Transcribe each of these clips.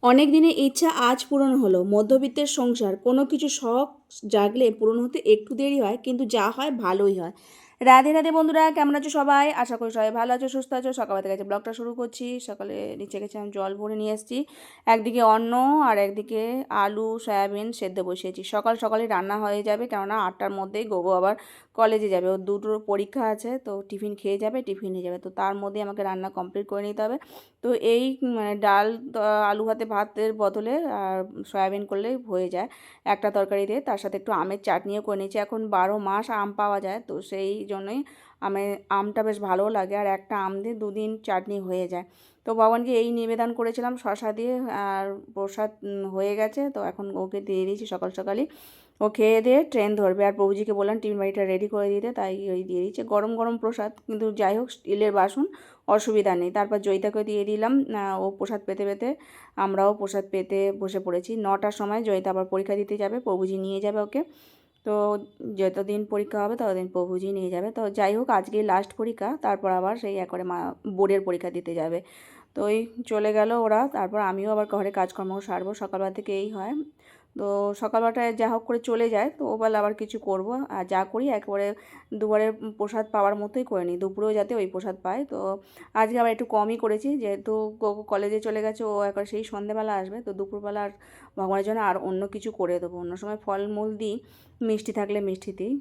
অনেক দিনের ইচ্ছা আজ পূরণ হলো। মধ্যবিত্তের সংসার, কোনো কিছু শখ জাগলে পূরণ হতে একটু দেরি হয়, কিন্তু যা হয় ভালোই হয়। রাধে রাধে বন্ধুরা, কেমন আছো সবাই? আশা করি সবাই ভালো আছো, সুস্থ আছো। সকাল থেকে ব্লগটা শুরু করছি। সকালে নিচে গেছিলাম, জল ভরে নিয়ে এসেছি। একদিকে অন্ন আর একদিকে আলু সয়াবিন সেদ্ধ বসিয়েছি। সকাল সকালে রান্না হয়ে যাবে, কেননা 8টার মধ্যেই গোগো আবার কলেজে যাবে। ওর দুটোর পরীক্ষা আছে, তো টিফিন খেয়ে যাবে, টিফিন নিয়ে যাবে। তো তার মধ্যে আমাকে রান্না কমপ্লিট করে নিতে হবে। তো এই মানে ডাল, আলু ভাতে ভাতের বদলে আর সয়াবিন করলেই হয়ে যায় একটা তরকারি দিয়ে। তার সাথে একটু আমের চাটনিও করে নিয়েছি। এখন 12 মাস আম পাওয়া যায়, তো সেই জন্যই আমটা বেশ ভালোও লাগে, আর একটা আম দিয়ে 2 দিন চাটনি হয়ে যায়। তো ভগবানকে এই নিবেদন করেছিলাম শশা দিয়ে, আর প্রসাদ হয়ে গেছে। তো এখন ওকে দিয়ে দিয়েছি সকাল সকালই। ও খেয়ে দিয়ে ট্রেন ধরবে, আর প্রভুজিকে বললাম টিফিন বাড়িটা রেডি করে দিতে, তাই ওই দিয়ে দিচ্ছে। গরম গরম প্রসাদ, কিন্তু যাই হোক স্টিলের বাসন, অসুবিধা নেই। তারপর জয়িতাকে দিয়ে দিলাম। ও প্রসাদ পেতে পেতে আমরাও প্রসাদ পেতে বসে পড়েছি। 9টার সময় জয়িতা আবার পরীক্ষা দিতে যাবে, প্রভুজি নিয়ে যাবে ওকে। তো যতদিন পরীক্ষা হবে ততদিন প্রভুজি নিয়ে যাবে। তো যাই হোক, আজকে লাস্ট পরীক্ষা, তারপর আবার সেই একবারে বোর্ডের পরীক্ষা দিতে যাবে। তো ওই চলে গেল ওরা। তারপর আমিও আবার ঘরে কাজকর্ম সারবো, সকালবেলা থেকে এই হয়। তো সকালবেলাটায় যা হোক করে চলে যায়, তো ওবেলা আবার কিছু করব। আর যা করি একবারে দুবারে প্রসাদ পাওয়ার মতোই করে নিই, দুপুরেও যাতে ওই প্রসাদ পায়। তো আজকে আবার একটু কমই করেছি, যেহেতু কলেজে চলে গেছে, ও একবার সেই সন্ধেবেলা আসবে। তো দুপুরবেলা আর ভগবানের জন্য আর অন্য কিছু করে দেবো। অন্য সময় ফলমূল দিই, মিষ্টি থাকলে মিষ্টি দিই।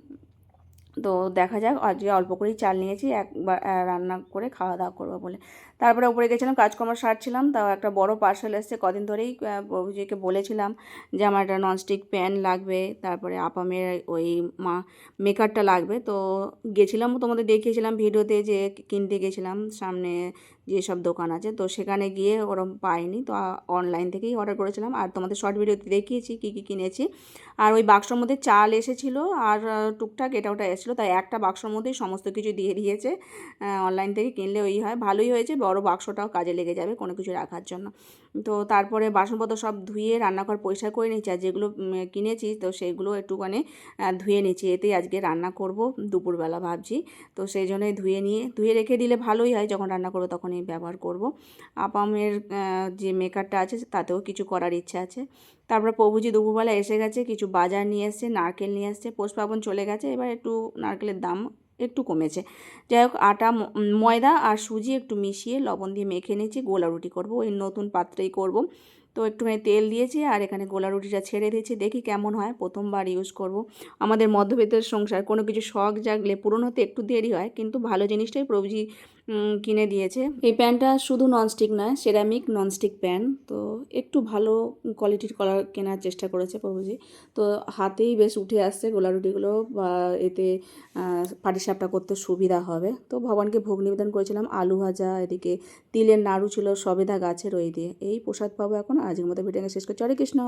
তো দেখা যাক, আজকে অল্প করেই চাল নিয়েছি, একবার রান্না করে খাওয়া দাওয়া করবো বলে। তারপরে উপরে গেছিলাম, কাজকর্ম সারছিলাম। তাও একটা বড় পার্সেল এসছে। কদিন ধরেই প্রভুজিকে বলেছিলাম যে আমার একটা ননস্টিক প্যান লাগবে, তারপরে আপামের ওই মেকারটা লাগবে। তো গেছিলাম, তোমাদের দেখিয়েছিলাম ভিডিওতে যে কিনতে গেছিলাম সামনে যেসব দোকান আছে, তো সেখানে গিয়ে ওরম পাইনি। তো অনলাইন থেকেই অর্ডার করেছিলাম, আর তোমাদের শর্ট ভিডিওতে দেখিয়েছি কী কী কিনেছি। আর ওই বাক্সর মধ্যে চাল এসেছিলো, আর টুকটাক এটা ওটা এসেছিলো, তাই একটা বাক্সর মধ্যেই সমস্ত কিছু দিয়ে দিয়েছে। অনলাইন থেকে কিনলে ওই হয়, ভালোই হয়েছে। বড় বাক্সটাও কাজে লেগে যাবে কোনো কিছু রাখার জন্য। তো তারপরে বাসনপত্র সব ধুয়ে রান্নাঘর পরিষ্কার করে নিচ্ছি। আর যেগুলো কিনেছি, তো সেগুলো একটুখানি ধুয়ে নিচ্ছি। এতেই আজকে রান্না করব দুপুরবেলা ভাবছি। তো সেই জন্যই ধুয়ে রেখে দিলে ভালোই হয়, যখন রান্না করবো তখনই ব্যবহার করব। আপামের যে মেকারটা আছে তাতেও কিছু করার ইচ্ছা আছে। তারপর প্রভুজি দুপুরবেলা এসে গেছে, কিছু বাজার নিয়ে এসছে, নারকেল নিয়ে এসছে। পৌষ পার্বণ চলে গেছে, এবার একটু নারকেলের দাম একটু কমেছে। যাই হোক, আটা, ময়দা আর সুজি একটু মিশিয়ে লবণ দিয়ে মেখে নিয়েছি। গোলা রুটি করব, ওই নতুন পাত্রেই করব। তো একটুখানি তেল দিয়েছি, আর এখানে গোলা রুটিটা ছেড়ে দিয়েছি, দেখি কেমন হয়। প্রথমবার ইউজ করব। আমাদের মধ্যবিত্তের সংসার, কোনো কিছু শখ জাগলে পূরণ হতে একটু দেরি হয়, কিন্তু ভালো জিনিসটাই প্রভুজি কিনে দিয়েছে। এই প্যানটা শুধু ননস্টিক নয়, সেরামিক ননস্টিক প্যান। তো একটু ভালো কোয়ালিটির কলার কেনার চেষ্টা করেছে প্রভুজি। তো হাতেই বেশ উঠে আসছে গোলা রুটিগুলো, বা এতে পাটিসাপটা করতে সুবিধা হবে। তো ভগবানকে ভোগ নিবেদন করেছিলাম আলু ভাজা, এদিকে তিলের নাড়ু ছিল সবেদা গাছের ওই দিয়ে। এই প্রসাদ পাবো এখন। আজকের মতো ভিডিওটা শেষ করছি। হরে কৃষ্ণ।